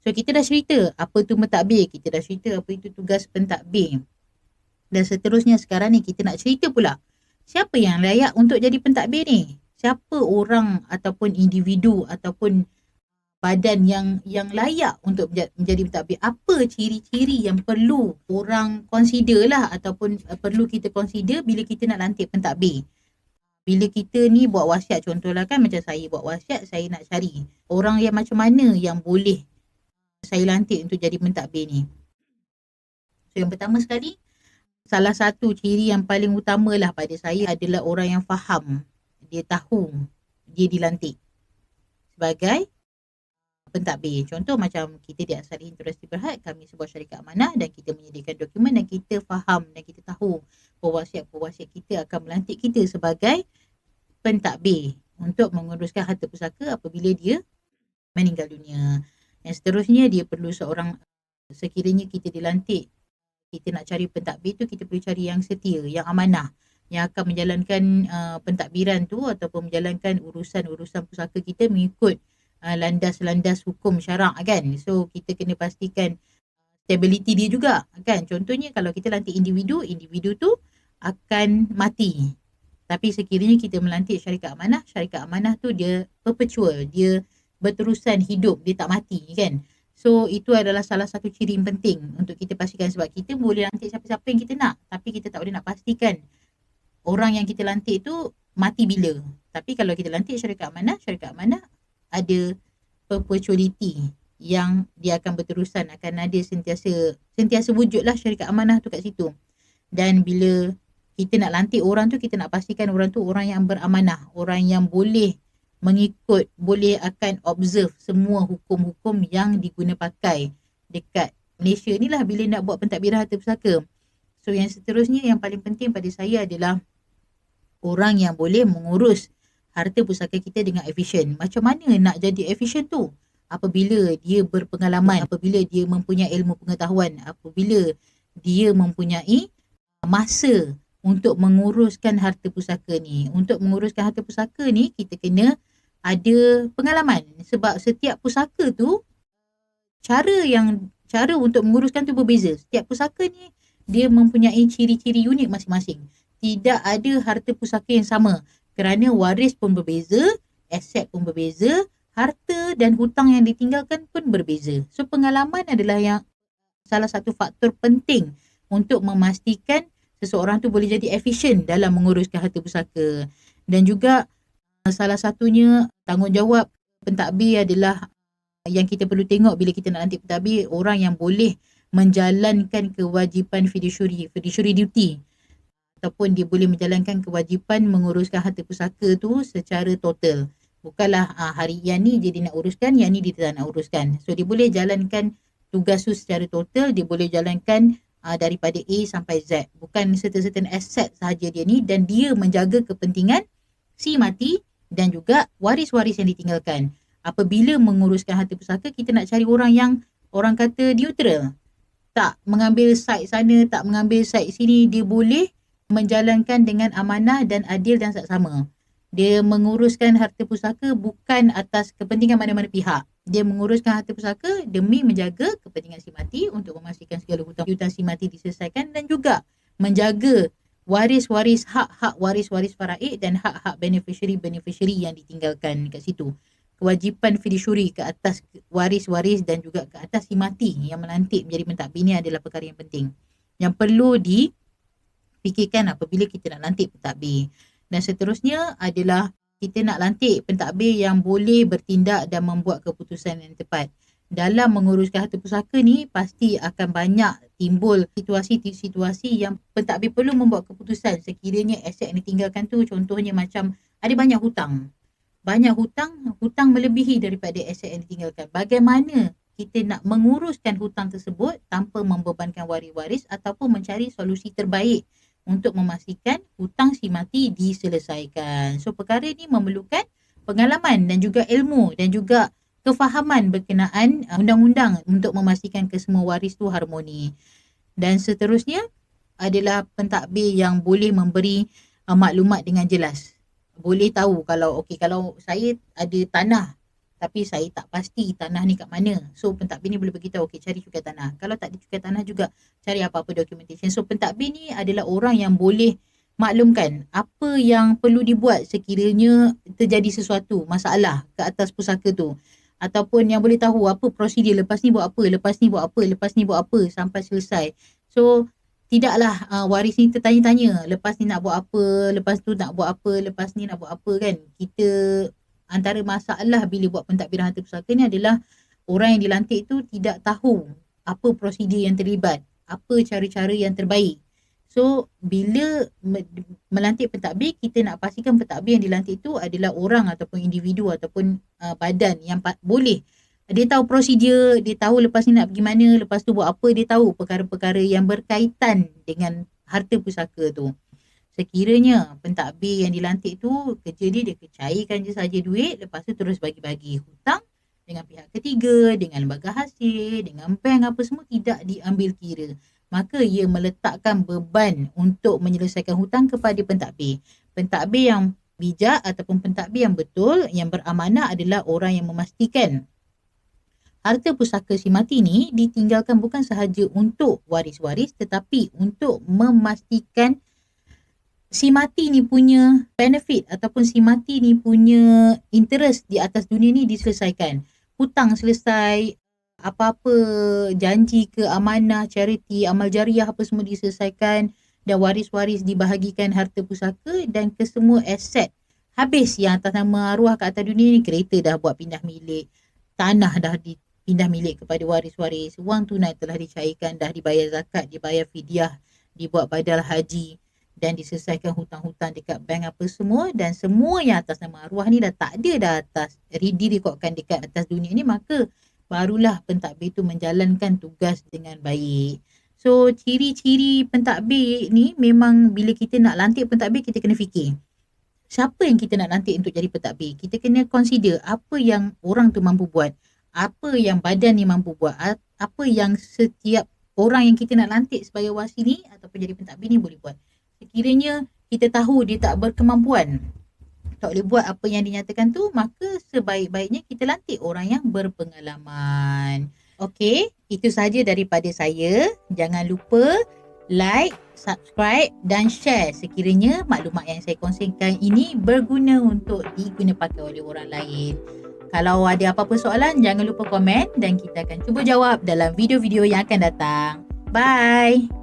So kita dah cerita apa tu pentadbir, kita dah cerita apa itu tugas pentadbir. Dan seterusnya sekarang ni kita nak cerita pula, siapa yang layak untuk jadi pentadbir ni? Siapa orang ataupun individu ataupun badan yang layak untuk menjadi pentadbir? Apa ciri-ciri yang perlu orang consider lah ataupun perlu kita consider bila kita nak lantik pentadbir? Bila kita ni buat wasiat, contohlah kan macam saya buat wasiat, saya nak cari orang yang macam mana yang boleh saya lantik untuk jadi pentadbir ni. So yang pertama sekali, salah satu ciri yang paling utama lah pada saya adalah orang yang faham. Dia tahu dia dilantik sebagai pentadbir. Contoh macam kita di Ansari Interaksi Berhad, kami sebuah syarikat amanah dan kita menyediakan dokumen dan kita faham dan kita tahu pewasiat-pewasiat kita akan melantik kita sebagai pentadbir untuk menguruskan harta pusaka apabila dia meninggal dunia. Yang seterusnya, dia perlu seorang, sekiranya kita dilantik, kita nak cari pentadbir tu, kita perlu cari yang setia, yang amanah, yang akan menjalankan pentadbiran tu ataupun menjalankan urusan-urusan pusaka kita mengikut landas-landas hukum syarak kan. So kita kena pastikan stability dia juga kan. Contohnya kalau kita lantik individu tu akan mati. Tapi sekiranya kita melantik syarikat amanah tu dia perpetual, dia berterusan hidup, dia tak mati kan. So itu adalah salah satu ciri yang penting untuk kita pastikan, sebab kita boleh lantik siapa-siapa yang kita nak, tapi kita tak boleh nak pastikan orang yang kita lantik tu mati bila. Tapi kalau kita lantik syarikat amanah ada perpetuality yang dia akan berterusan, akan ada sentiasa wujudlah syarikat amanah tu kat situ. Dan bila kita nak lantik orang tu, kita nak pastikan orang tu orang yang beramanah, orang yang boleh mengikut, boleh akan observe semua hukum-hukum yang diguna pakai dekat Malaysia ni lah bila nak buat pentadbiran harta pusaka. So yang seterusnya yang paling penting pada saya adalah orang yang boleh mengurus harta pusaka kita dengan efisien. Macam mana nak jadi efisien tu? Apabila dia berpengalaman, apabila dia mempunyai ilmu pengetahuan, apabila dia mempunyai masa untuk menguruskan harta pusaka ni. Untuk menguruskan harta pusaka ni, kita kena ada pengalaman. Sebab setiap pusaka tu, cara untuk menguruskan tu berbeza. Setiap pusaka ni, dia mempunyai ciri-ciri unik masing-masing. Tidak ada harta pusaka yang sama. Kerana waris pun berbeza, aset pun berbeza, harta dan hutang yang ditinggalkan pun berbeza. So pengalaman adalah yang salah satu faktor penting untuk memastikan seseorang tu boleh jadi efisien dalam menguruskan harta pusaka. Dan juga salah satunya tanggungjawab pentadbir adalah yang kita perlu tengok bila kita nak lantik pentadbir, orang yang boleh menjalankan kewajipan fiduciary duty, ataupun dia boleh menjalankan kewajipan menguruskan harta pusaka tu secara total. Bukanlah hari yang ni dia nak uruskan, yang ni dia tak nak uruskan. So dia boleh jalankan tugas tu secara total, dia boleh jalankan daripada A sampai Z. Bukan certain aset sahaja dia ni, dan dia menjaga kepentingan si mati dan juga waris-waris yang ditinggalkan. Apabila menguruskan harta pusaka, kita nak cari orang yang orang kata neutral. Tak mengambil side sana, tak mengambil side sini. Dia boleh menjalankan dengan amanah dan adil dan saksama. Dia menguruskan harta pusaka bukan atas kepentingan mana-mana pihak. Dia menguruskan harta pusaka demi menjaga kepentingan si mati untuk memastikan segala hutang si mati diselesaikan, dan juga menjaga waris-waris, hak-hak waris-waris faraid dan hak-hak beneficiary yang ditinggalkan kat situ. Kewajipan fiduciary ke atas waris-waris dan juga ke atas si mati yang melantik menjadi pentadbir ni adalah perkara yang penting, yang perlu fikirkan apabila kita nak lantik pentadbir. Dan seterusnya adalah kita nak lantik pentadbir yang boleh bertindak dan membuat keputusan yang tepat. Dalam menguruskan harta pusaka ni, pasti akan banyak timbul situasi-situasi yang pentadbir perlu membuat keputusan sekiranya aset yang ditinggalkan tu, contohnya macam ada banyak hutang. Hutang melebihi daripada aset yang ditinggalkan. Bagaimana kita nak menguruskan hutang tersebut tanpa membebankan waris-waris ataupun mencari solusi terbaik untuk memastikan hutang si mati diselesaikan. So perkara ni memerlukan pengalaman dan juga ilmu dan juga kefahaman berkenaan undang-undang untuk memastikan kesemua waris tu harmoni. Dan seterusnya adalah pentadbir yang boleh memberi maklumat dengan jelas. Boleh tahu kalau saya ada tanah tapi saya tak pasti tanah ni kat mana. So pentadbir ni boleh beritahu, okey, cari cukai tanah. Kalau tak ada cukai tanah juga, cari apa-apa documentation. So pentadbir ni adalah orang yang boleh maklumkan apa yang perlu dibuat sekiranya terjadi sesuatu masalah ke atas pusaka tu, ataupun yang boleh tahu apa prosedur lepas ni buat apa, lepas ni buat apa, lepas ni buat apa sampai selesai. So tidaklah waris ni tertanya-tanya lepas ni nak buat apa, lepas tu nak buat apa, lepas ni nak buat apa kan. Kita antara masalah bila buat pentadbiran harta pusaka ni adalah orang yang dilantik tu tidak tahu apa prosedur yang terlibat, apa cara-cara yang terbaik. So bila melantik pentadbir, kita nak pastikan pentadbir yang dilantik itu adalah orang ataupun individu ataupun badan yang boleh, dia tahu prosedur, dia tahu lepas ni nak pergi mana, lepas tu buat apa, dia tahu perkara-perkara yang berkaitan dengan harta pusaka tu. Sekiranya pentadbir yang dilantik tu kerja dia cairkan je saja duit, lepas tu terus bagi-bagi hutang dengan pihak ketiga, dengan lembaga hasil, dengan bank apa semua tidak diambil kira, maka ia meletakkan beban untuk menyelesaikan hutang kepada pentadbir. Pentadbir yang bijak ataupun pentadbir yang betul, yang beramanah adalah orang yang memastikan harta pusaka si mati ni ditinggalkan bukan sahaja untuk waris-waris, tetapi untuk memastikan si mati ni punya benefit ataupun si mati ni punya interest di atas dunia ni diselesaikan. Hutang selesai, apa-apa janji ke amanah, charity, amal jariah apa semua diselesaikan, dan waris-waris dibahagikan harta pusaka dan kesemua aset habis yang atas nama arwah kat atas dunia ni. Kereta dah buat pindah milik, tanah dah dipindah milik kepada waris-waris, wang tunai telah dicairkan, dah dibayar zakat, dibayar fidyah, dibuat badal haji dan diselesaikan hutang-hutang dekat bank apa semua, dan semua yang atas nama arwah ni dah tak ada dah atas, direkodkan dekat atas dunia ni, maka barulah pentadbir tu menjalankan tugas dengan baik. So ciri-ciri pentadbir ni memang bila kita nak lantik pentadbir, kita kena fikir siapa yang kita nak lantik untuk jadi pentadbir. Kita kena consider apa yang orang tu mampu buat, apa yang badan ni mampu buat, apa yang setiap orang yang kita nak lantik sebagai wasi ni ataupun jadi pentadbir ni boleh buat. Sekiranya kita tahu dia tak berkemampuan, tak boleh buat apa yang dinyatakan tu, maka sebaik-baiknya kita lantik orang yang berpengalaman. Okey, itu sahaja daripada saya. Jangan lupa like, subscribe dan share sekiranya maklumat yang saya kongsikan ini berguna untuk diguna pakai oleh orang lain. Kalau ada apa-apa soalan, jangan lupa komen dan kita akan cuba jawab dalam video-video yang akan datang. Bye!